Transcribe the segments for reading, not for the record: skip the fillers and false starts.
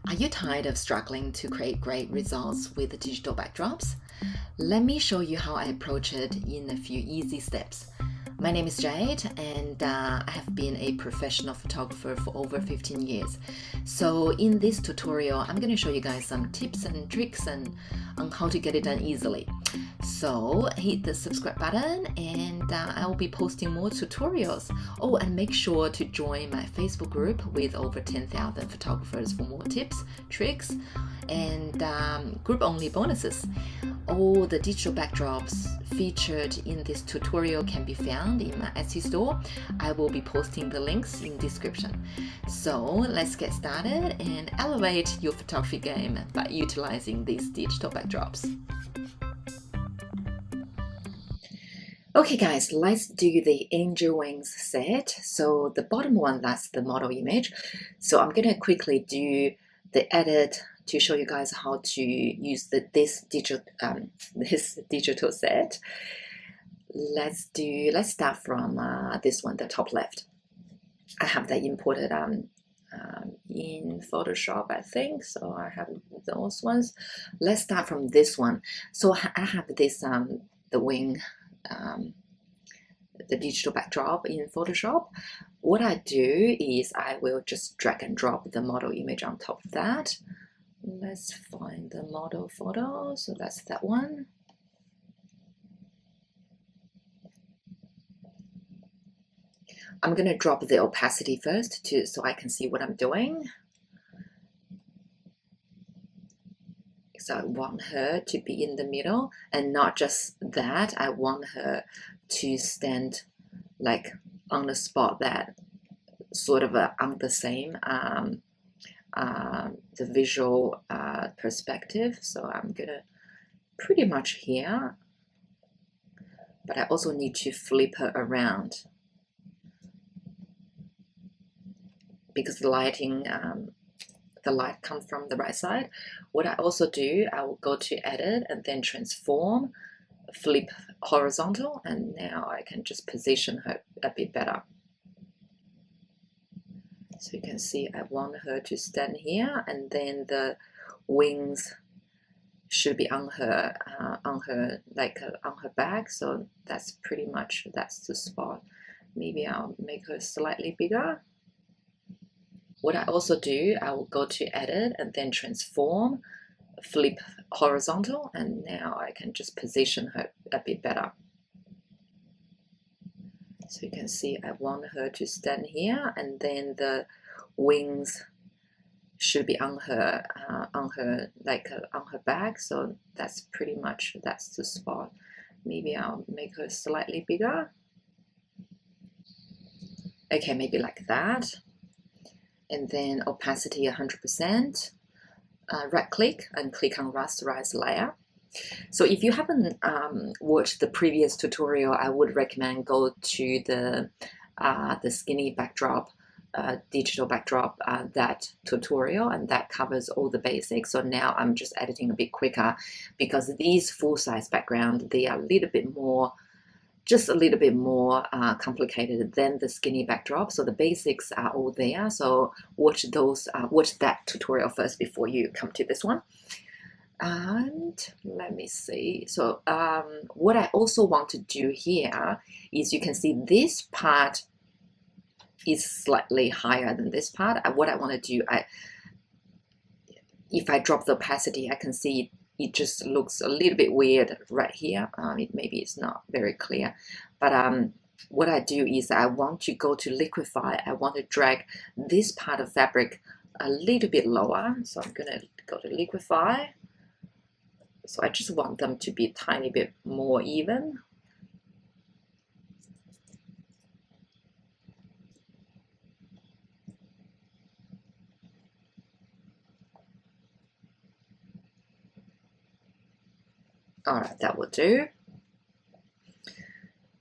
Are you tired of struggling to create great results with digital backdrops? Let me show you how I approach it in a few easy steps. My name is Jade, and I have been a professional photographer for over 15 years. So in this tutorial, I'm going to show you guys some tips and tricks on how to get it done easily. So hit the subscribe button, and I will be posting more tutorials. Oh, and make sure to join my Facebook group with over 10,000 photographers for more tips, tricks, and group-only bonuses. All the digital backdrops featured in this tutorial can be found in my Etsy store. I will be posting the links in description. So let's get started and elevate your photography game by utilizing these digital backdrops. Okay guys, let's do the angel wings set. So the bottom one, that's the model image. So I'm going to quickly do the edit to show you guys how to use this digital set. Let's start from this one, the top left. I have that imported in Photoshop, I think. So I have those ones. Let's start from this one. So I have this the wing. The digital backdrop in Photoshop. What I do is I will just drag and drop the model image on top of that. Let's find the model photo. So that's that one. I'm going to drop the opacity first so I can see what I'm doing. So I want her to be in the middle, and not just that, I want her to stand like on the spot that sort of on the same the visual perspective. So I'm gonna pretty much here, but I also need to flip her around because the lighting the light comes from the right side. What I also do, I will go to edit and then transform, flip horizontal, and now I can just position her a bit better. So you can see I want her to stand here, and then the wings should be on her on her back. So that's pretty much, that's the spot. Maybe I'll make her slightly bigger. What I also do, I will go to edit and then transform, flip horizontal, and now I can just position her a bit better. So you can see I want her to stand here, and then the wings should be on her back. So that's pretty much, that's the spot. Maybe I'll make her slightly bigger. Okay, maybe like that. And then opacity 100%. Right click and click on rasterize layer. So if you haven't watched the previous tutorial, I would recommend go to the skinny backdrop, digital backdrop, that tutorial, and that covers all the basics. So now I'm just editing a bit quicker because these full-size background, they are a little bit more, just a little bit more complicated than the skinny backdrop. So the basics are all there. So watch that tutorial first before you come to this one. And let me see. So what I also want to do here is, you can see this part is slightly higher than this part. What I want to do, if I drop the opacity, I can see it just looks a little bit weird right here. Maybe it's not very clear, but what I do is I want to go to liquify. I want to drag this part of fabric a little bit lower. So I'm gonna go to liquify. So I just want them to be a tiny bit more even. All right, that will do.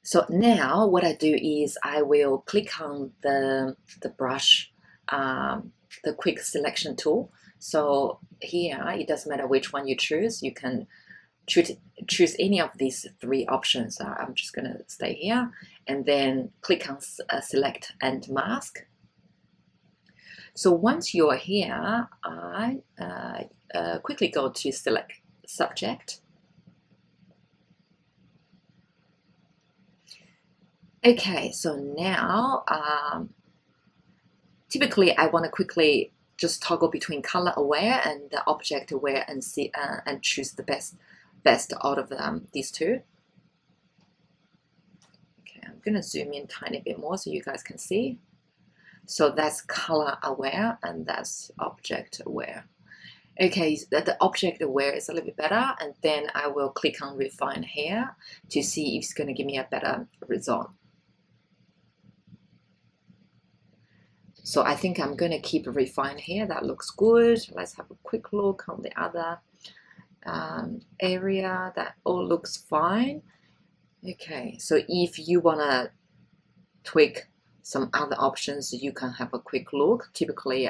So now what I do is I will click on the brush, the quick selection tool. So here, it doesn't matter which one you choose. You can choose any of these three options. I'm just going to stay here and then click on select and mask. So once you're here, I quickly go to select subject. Okay, so now typically I want to quickly just toggle between color aware and the object aware and see and choose the best out of these two. Okay, I'm gonna zoom in a tiny bit more so you guys can see. So that's color aware and that's object aware. Okay, the object aware is a little bit better, and then I will click on refine here to see if it's going to give me a better result. So I think I'm going to keep refine here. That looks good. Let's have a quick look on the other area. That all looks fine. Okay, so if you want to tweak some other options, you can have a quick look. Typically,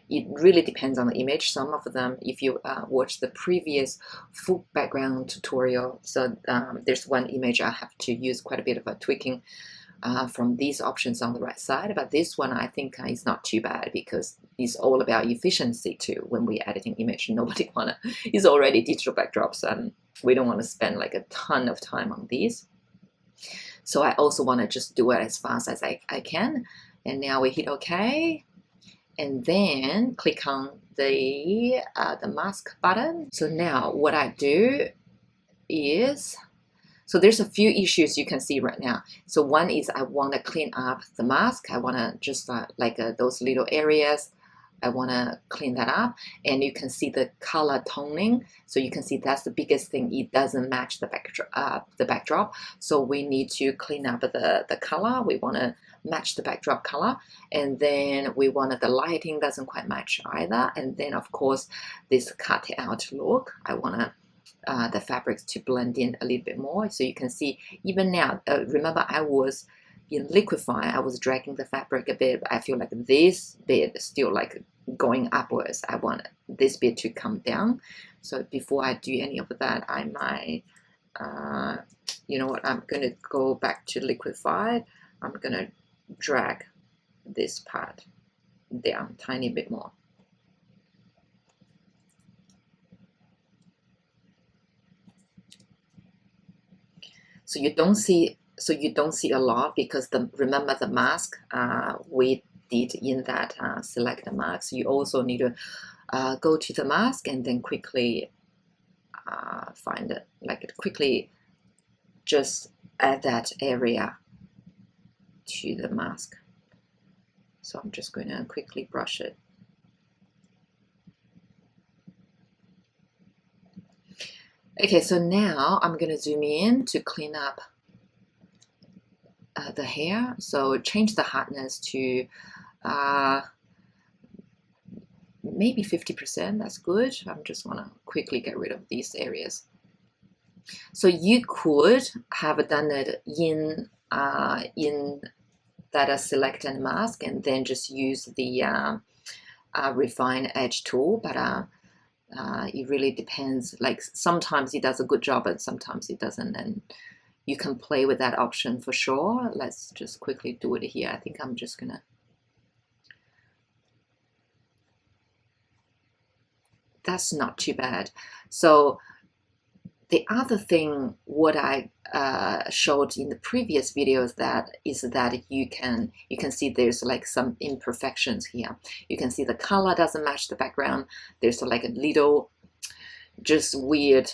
it really depends on the image. Some of them, if you watch the previous full background tutorial, so there's one image I have to use quite a bit of a tweaking from these options on the right side, but this one I think is not too bad because it's all about efficiency too. When we're editing image, nobody wanna, it's already digital backdrops and we don't want to spend like a ton of time on these. So I also want to just do it as fast as I can. And now we hit OK. And then click on the mask button. So now what I do is, so there's a few issues you can see right now. So one is I want to clean up the mask. I want to just like those little areas, I want to clean that up. And you can see the color toning. So you can see that's the biggest thing. It doesn't match the backdrop. So we need to clean up the color. We want to match the backdrop color. And then we want the lighting doesn't quite match either. And then of course, this cut out look, I want the fabrics to blend in a little bit more. So you can see even now, remember I was in liquify, I was dragging the fabric a bit. I feel like this bit is still like going upwards. I want this bit to come down. So before I do any of that, I might, you know what, I'm going to go back to liquify. I'm going to drag this part down a tiny bit more. So you don't see a lot because remember the mask we did in that select the mask. You also need to go to the mask and then quickly find it, like quickly just add that area to the mask. So I'm just going to quickly brush it. Okay, so now I'm going to zoom in to clean up the hair. So change the hardness to maybe 50%. That's good. I just want to quickly get rid of these areas. So you could have done it in that select and mask and then just use the refine edge tool, but it really depends. Like sometimes it does a good job and sometimes it doesn't, and you can play with that option for sure. Let's just quickly do it here. I think I'm just gonna, that's not too bad. So the other thing what I showed in the previous videos is that you can see there's like some imperfections here. You can see the color doesn't match the background. There's like a little just weird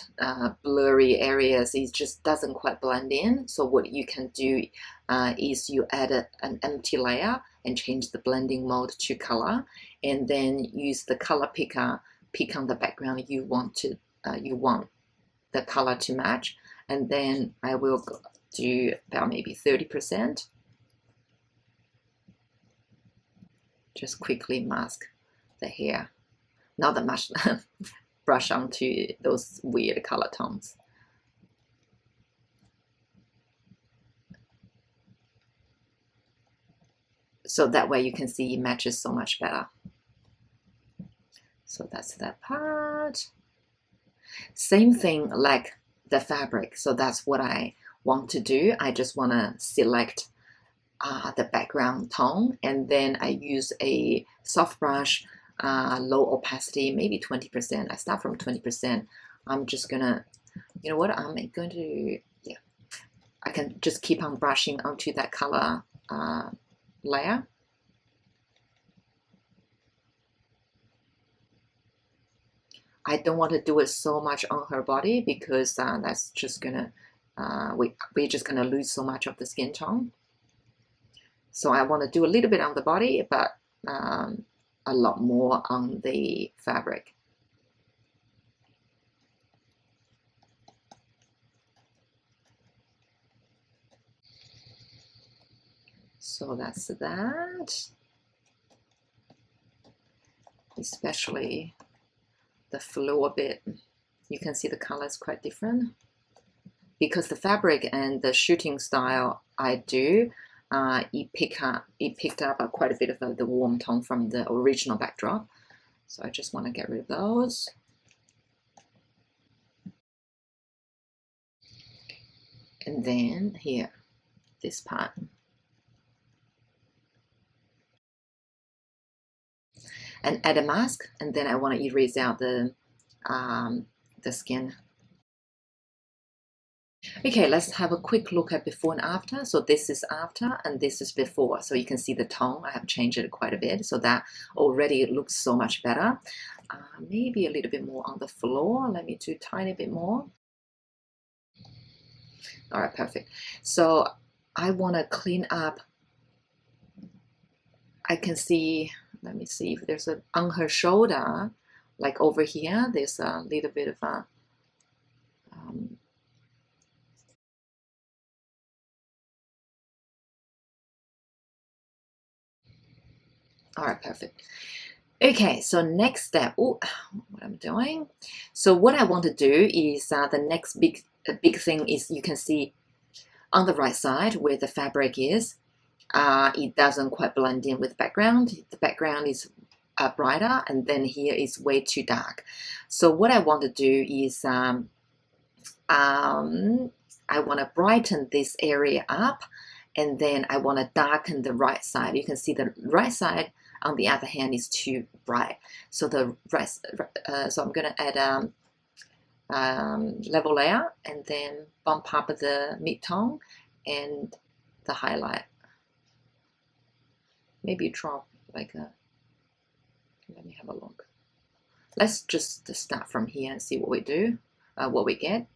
blurry areas. It just doesn't quite blend in. So what you can do is you add an empty layer and change the blending mode to color, and then use the color picker, pick on the background you want the color to match, and then I will do about maybe 30%. Just quickly mask the hair, not that much. Brush onto those weird color tones. So that way you can see it matches so much better. So that's that part. Same thing like the fabric. So that's what I want to do. I just want to select the background tone, and then I use a soft brush, low opacity, maybe 20%. I start from 20%. I'm just gonna, you know what, I'm going to, yeah, I can just keep on brushing onto that color layer. I don't want to do it so much on her body because that's just gonna, we're just gonna lose so much of the skin tone. So I want to do a little bit on the body, but a lot more on the fabric. So that's that. Especially the floor bit, you can see the color is quite different because the fabric and the shooting style I do, it picked up quite a bit of the warm tone from the original backdrop. So I just want to get rid of those. And then here, this part. And add a mask, and then I want to erase out the skin. Okay, let's have a quick look at before and after. So this is after and this is before. So you can see the tone, I have changed it quite a bit. So that already looks so much better. Maybe a little bit more on the floor. Let me do a tiny bit more. All right, perfect. So I want to clean up. I can see, let me see if there's a, on her shoulder, like over here, there's a little bit of a, all right, perfect. Okay, so next step, what I'm doing. So what I want to do is the next big thing is you can see on the right side where the fabric is, it doesn't quite blend in with the background. The background is brighter, and then here is way too dark. So what I want to do is I want to brighten this area up, and then I want to darken the right side. You can see the right side, on the other hand, is too bright. So the rest, so I'm going to add level layer, and then bump up the mid-tone and the highlight. Maybe drop like a, let me have a look. Let's just start from here and see what we do, what we get.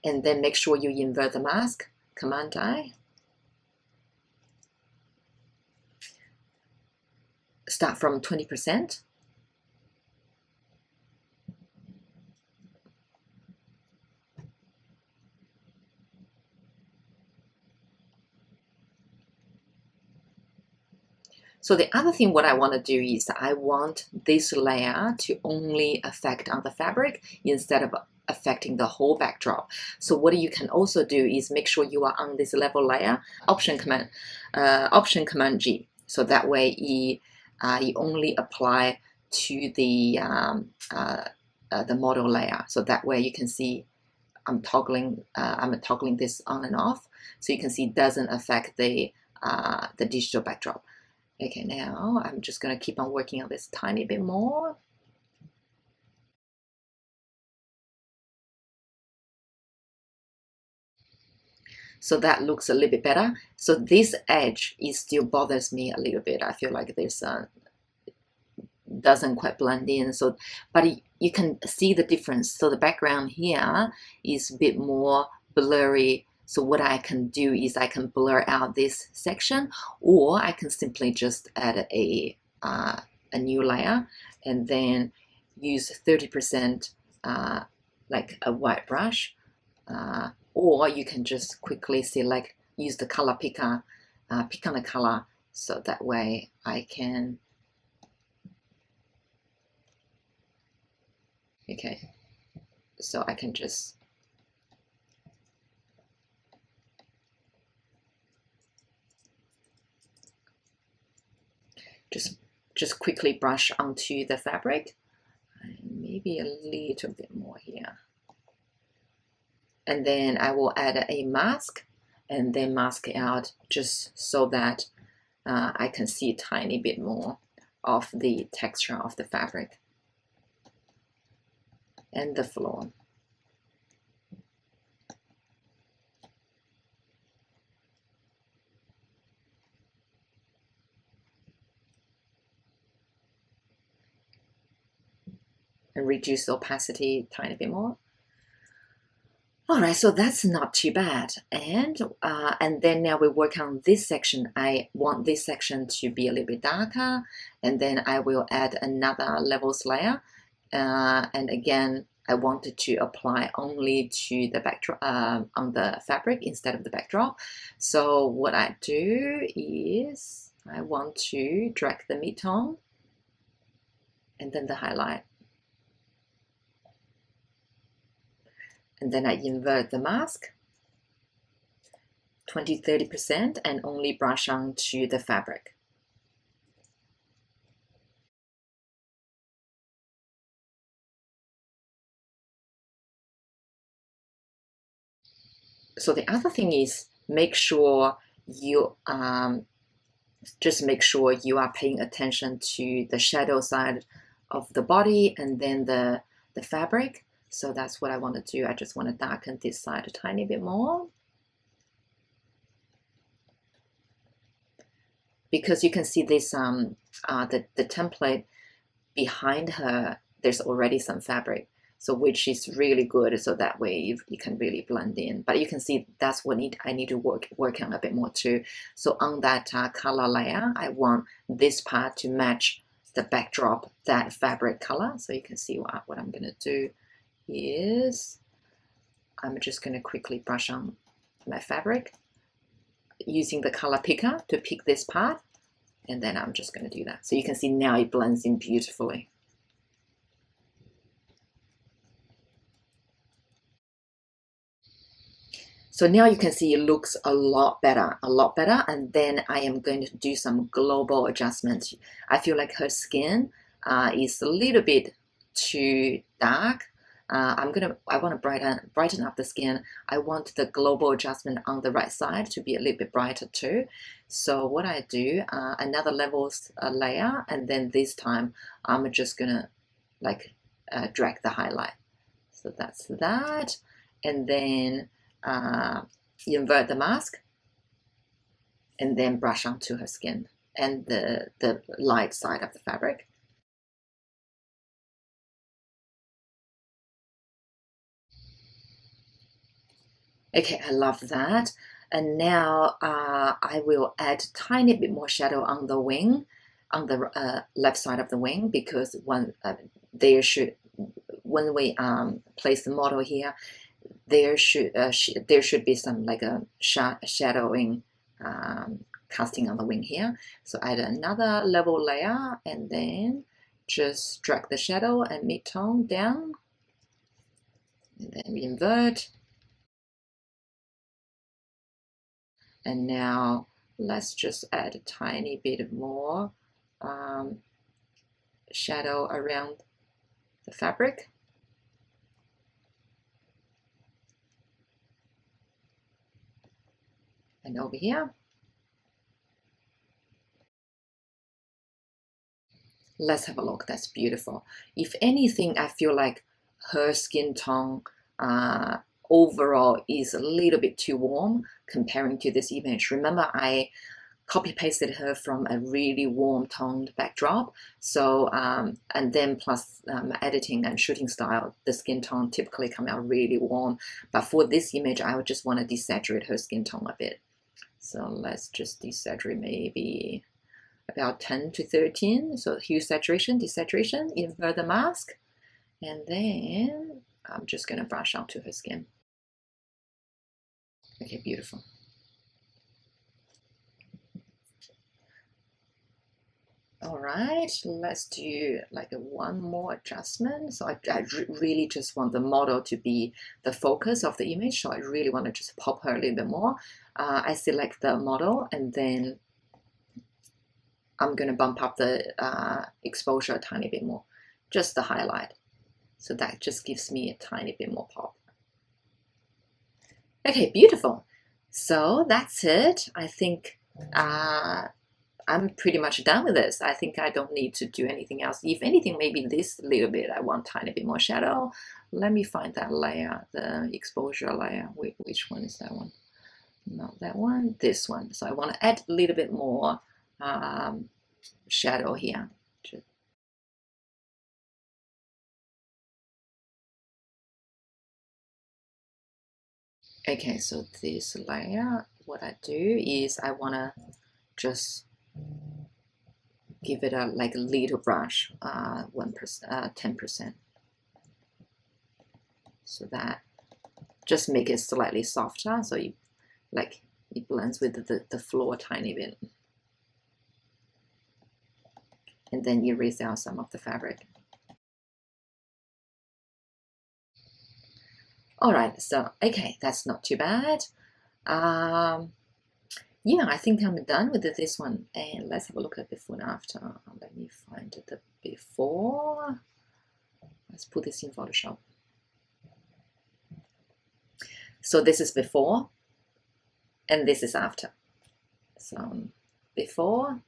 And then make sure you invert the mask, Command I. Start from 20%. So the other thing what I want to do is I want this layer to only affect on the fabric instead of affecting the whole backdrop. So what you can also do is make sure you are on this level layer, Option Command G. So that way you only apply to the model layer. So that way you can see I'm toggling this on and off. So you can see it doesn't affect the digital backdrop. Okay, now I'm just going to keep on working on this tiny bit more. So that looks a little bit better. So this edge still bothers me a little bit. I feel like this doesn't quite blend in. So, but you can see the difference. So the background here is a bit more blurry. So what I can do is I can blur out this section, or I can simply just add a new layer and then use 30% like a white brush, or you can just quickly select, use the color picker, pick on the color, so that way I can, okay, so I can just quickly brush onto the fabric, and maybe a little bit more here. And then I will add a mask, and then mask it out just so that I can see a tiny bit more of the texture of the fabric and the floor. And reduce the opacity a tiny bit more. All right, so that's not too bad. And then now we work on this section. I want this section to be a little bit darker, and then I will add another levels layer. And again, I wanted to apply only to the backdrop on the fabric instead of the backdrop. So what I do is I want to drag the mid-tone and then the highlight. And then I invert the mask 20–30% and only brush on to the fabric. So the other thing is make sure you just make sure you are paying attention to the shadow side of the body and then the fabric. So that's what I want to do. I just want to darken this side a tiny bit more. Because you can see this, the template behind her, there's already some fabric. So which is really good. So that way you can really blend in. But you can see that's what I need to work on a bit more too. So on that color layer, I want this part to match the backdrop, that fabric color. So you can see what I'm going to do is I'm just going to quickly brush on my fabric using the color picker to pick this part, and then I'm just going to do that. So you can see now it blends in beautifully. So now you can see it looks a lot better, and then I am going to do some global adjustments. I feel like her skin is a little bit too dark. I want to brighten up the skin. I want the global adjustment on the right side to be a little bit brighter too. So what I do, another levels layer, and then this time I'm just gonna drag the highlight. So that's that, and then invert the mask, and then brush onto her skin and the light side of the fabric. Okay, I love that. And now I will add a tiny bit more shadow on the wing, on the left side of the wing, because when we place the model here, there should be some like a shadowing casting on the wing here. So add another level layer and then just drag the shadow and mid-tone down, and then invert. And now let's just add a tiny bit more shadow around the fabric. And over here. Let's have a look. That's beautiful. If anything, I feel like her skin tone overall is a little bit too warm comparing to this image. Remember, I copy pasted her from a really warm toned backdrop. So and then plus editing and shooting style, the skin tone typically come out really warm. But for this image, I would just want to desaturate her skin tone a bit. So let's just desaturate maybe about 10 to 13. So hue saturation, desaturation, invert the mask, and then I'm just going to brush onto her skin. Okay, beautiful. All right, let's do like one more adjustment. So I really just want the model to be the focus of the image. So I really want to just pop her a little bit more. I select the model, and then I'm going to bump up the exposure a tiny bit more, just the highlight. So that just gives me a tiny bit more pop. Okay, beautiful. So that's it. I think I'm pretty much done with this. I think I don't need to do anything else. If anything, maybe this little bit, I want a tiny bit more shadow. Let me find that layer, the exposure layer. Which one is that one? Not that one, this one. So I want to add a little bit more shadow here. Okay, so this layer, what I do is I want to just give it a like a little brush, 1%, 10%, so that just make it slightly softer, so you like it blends with the floor a tiny bit, and then you erase out some of the fabric. All right, so okay, that's not too bad. Yeah, I think I'm done with this one, and let's have a look at before and after. Let me find the before. Let's put this in Photoshop. So this is before, and this is after. So before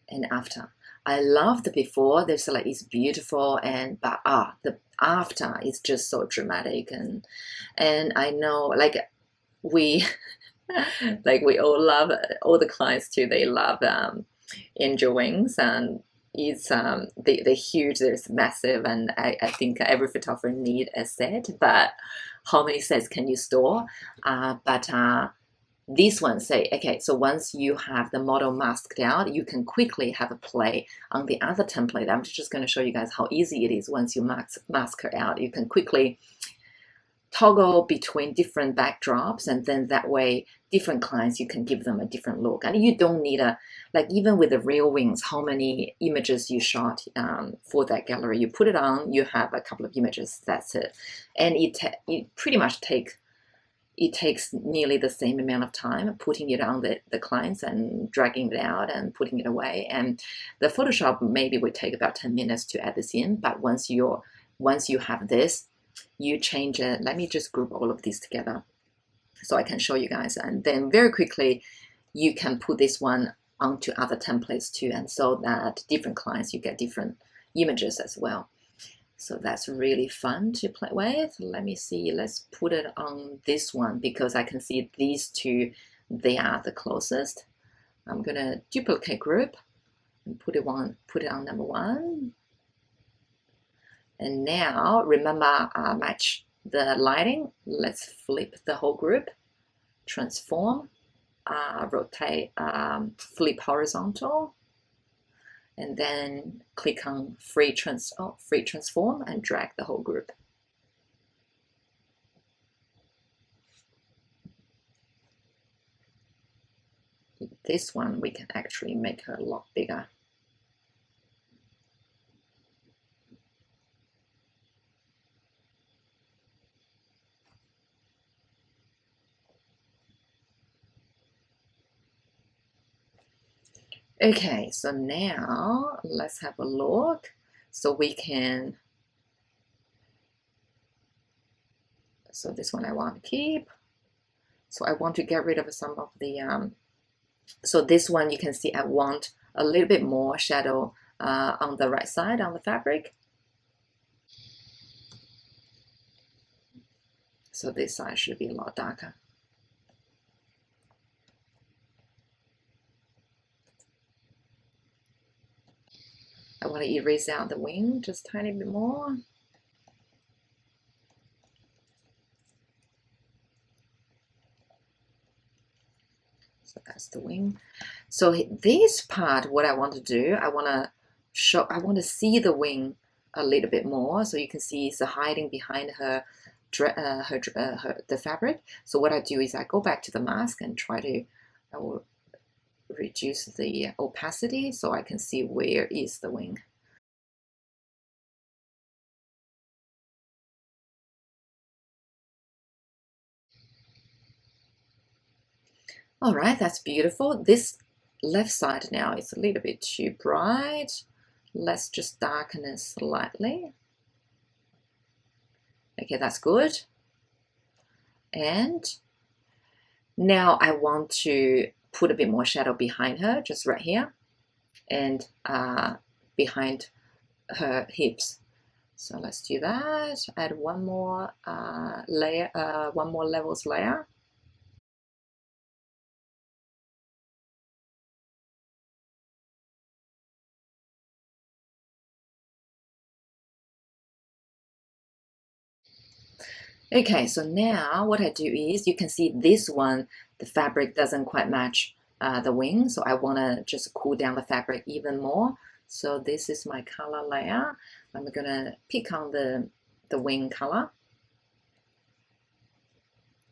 and after. I love the before. There's like it's beautiful, and but the after is just so dramatic, and I know like we like we all love, all the clients too. They love angel wings, and it's they're huge. They're massive, and I think every photographer need a set. But how many sets can you store? But these ones say, okay, so once you have the model masked out, you can quickly have a play on the other template. I'm just going to show you guys how easy it is once you mask her out. You can quickly toggle between different backdrops, and then that way different clients, you can give them a different look. And you don't need a, like even with the real wings, how many images you shot for that gallery, you put it on, you have a couple of images, that's it. And it pretty much takes nearly the same amount of time putting it on the clients and dragging it out and putting it away. And the Photoshop maybe would take about 10 minutes to add this in, but once you have this, you change it. Let me just group all of these together so I can show you guys, and then very quickly you can put this one onto other templates too, and so that different clients, you get different images as well. So that's really fun to play with. Let me see, let's put it on this one because I can see these two, they are the closest. I'm gonna duplicate group and put it on number one. And now remember, match the lighting. Let's flip the whole group, transform, rotate, flip horizontal, and then click on free transform and drag the whole group. This one we can actually make a lot bigger. Okay, so now let's have a look. So we can, so this one I want to keep. So I want to get rid of some of the, so this one you can see I want a little bit more shadow on the right side on the fabric. So this side should be a lot darker. I want to erase out the wing just a tiny bit more. So that's the wing. So this part, what I want to do, I want to see the wing a little bit more, so you can see it's hiding behind her the fabric. So what I do is I go back to the mask and I will reduce the opacity so I can see where is the wing. All right, that's beautiful. This left side now is a little bit too bright. Let's just darken it slightly. Okay, that's good. And Now I want to put a bit more shadow behind her, just right here, and behind her hips. So let's do that. Add one more layer, one more levels layer. Okay, so now what I do is, you can see this one, the fabric doesn't quite match the wing, so I want to just cool down the fabric even more. So this is my color layer. I'm gonna pick on the wing color,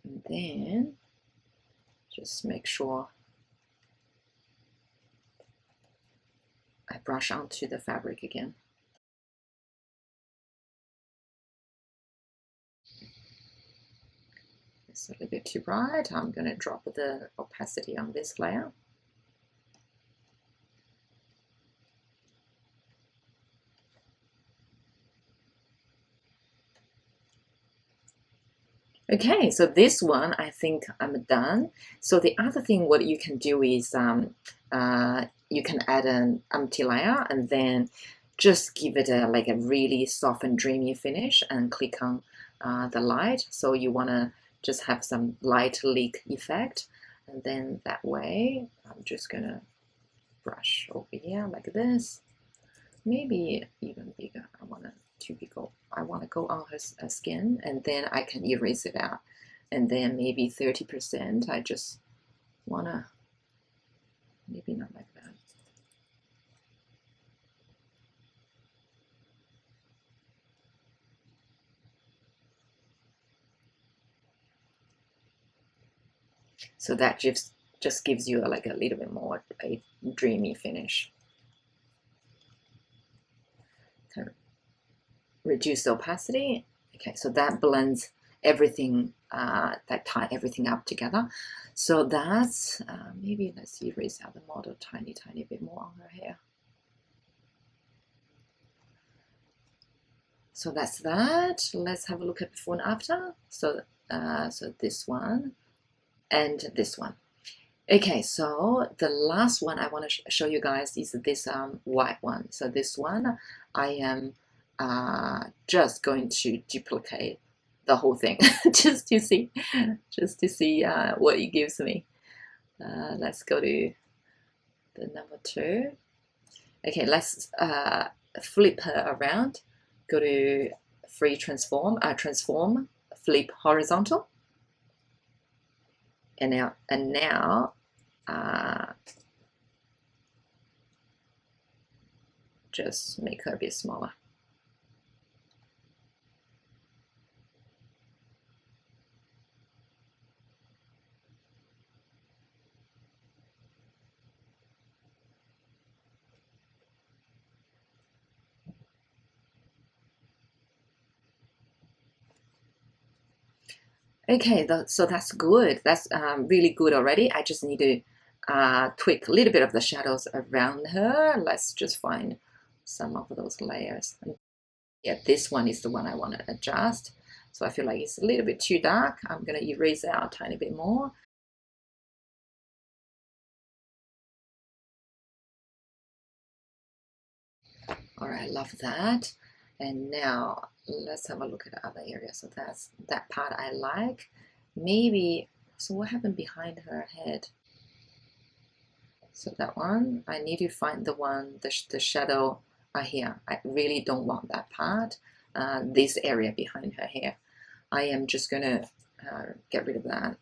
and then just make sure I brush onto the fabric again. It's a little bit too bright. I'm gonna drop the opacity on this layer. Okay, so this one, I think I'm done. So the other thing what you can do is you can add an empty layer and then just give it a like a really soft and dreamy finish and click on the light. So you want to just have some light leak effect. And then that way, I'm just gonna brush over here like this. Maybe even bigger. I want it to be go. I want to go on her skin, and then I can erase it out. And then maybe 30%. I just wanna maybe not like that. So that just gives you like a little bit more a dreamy finish. Kind of reduce the opacity. Okay, so that blends everything, that tie everything up together. So that's maybe let's erase out the model tiny bit more on her hair. So that's that. Let's have a look at before and after. So so this one and this one. Okay, so the last one I want to show you guys is this white one. So this one, I am just going to duplicate the whole thing just to see what it gives me. Let's go to the number 2. Okay, let's flip her around. Go to free transform, flip horizontal, and now just make her a bit smaller. Okay, so that's good. That's really good already. I just need to tweak a little bit of the shadows around her. Let's just find some of those layers. Yeah, this one is the one I want to adjust. So I feel like it's a little bit too dark. I'm going to erase it out a tiny bit more. All right, I love that. And now let's have a look at the other area. So that's that part I like. Maybe, so what happened behind her head? So that one, I need to find the one, the shadow here. I really don't want that part, this area behind her hair. I am just gonna get rid of that.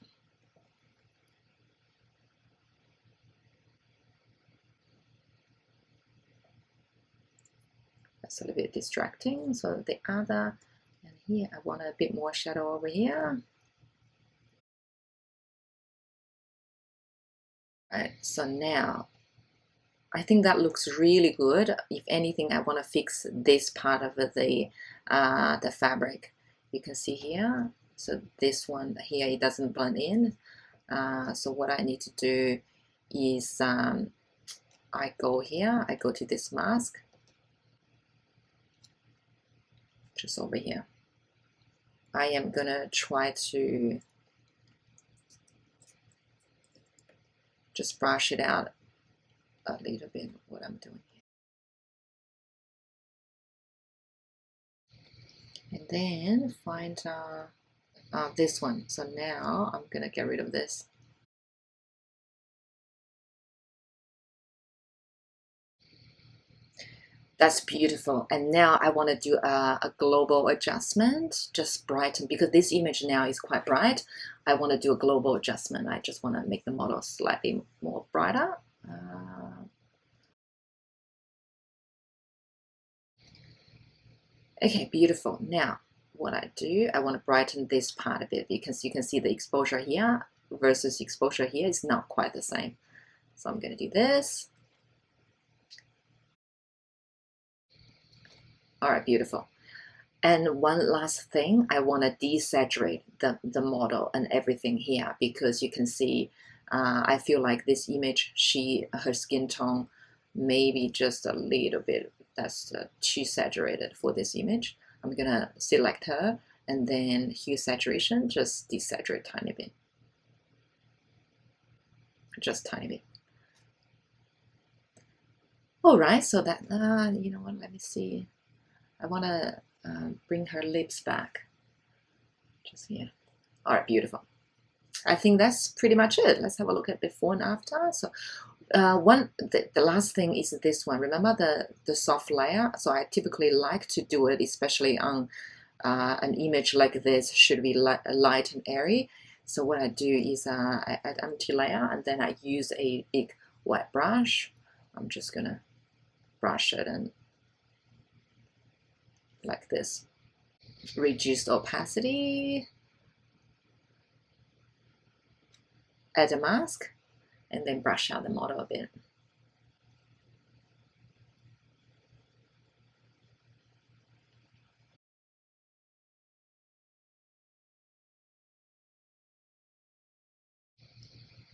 That's a little bit distracting. So the other, and here I want a bit more shadow over here. All right, so now I think that looks really good. If anything, I want to fix this part of the fabric. You can see here. So this one here, it doesn't blend in. So what I need to do is I go here, I go to this mask, just over here. I am gonna try to just brush it out a little bit, what I'm doing here. And then find this one. So now I'm gonna get rid of this. That's beautiful. And now I want to do a global adjustment, just brighten, because this image now is quite bright. I want to do a global adjustment. I just want to make the model slightly more brighter. Okay, beautiful. Now, what I do, I want to brighten this part a bit because you can see the exposure here versus exposure here is not quite the same. So I'm going to do this. All right, beautiful. And one last thing, I want to desaturate the model and everything here because you can see, I feel like this image, her skin tone, maybe just a little bit, that's too saturated for this image. I'm gonna select her and then hue saturation, just desaturate tiny bit. Just tiny bit. All right, so that, you know what, let me see. I want to bring her lips back, just here. All right, beautiful. I think that's pretty much it. Let's have a look at before and after. So the last thing is this one. Remember the soft layer? So I typically like to do it, especially on an image like this, should be light and airy. So what I do is I add empty layer and then I use a big white brush. I'm just gonna brush it and like this. Reduce the opacity, add a mask, and then brush out the model a bit.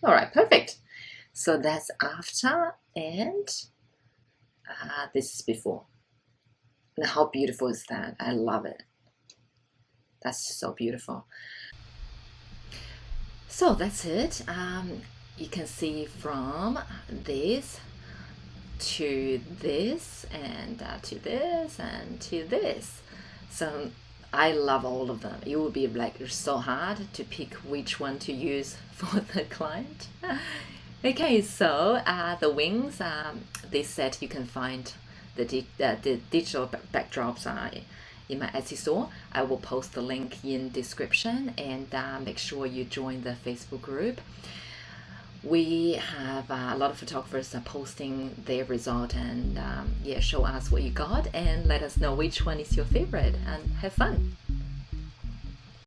All right, perfect. So that's after, and this is before. And how beautiful is that? I love it. That's so beautiful. So that's it. You can see from this to this and to this and to this. So I love all of them. It would be like so hard to pick which one to use for the client. Okay, so the wings, this set you can find the digital backdrops in my Etsy store. I will post the link in description and make sure you join the Facebook group. We have a lot of photographers posting their result and yeah, show us what you got and let us know which one is your favorite and have fun.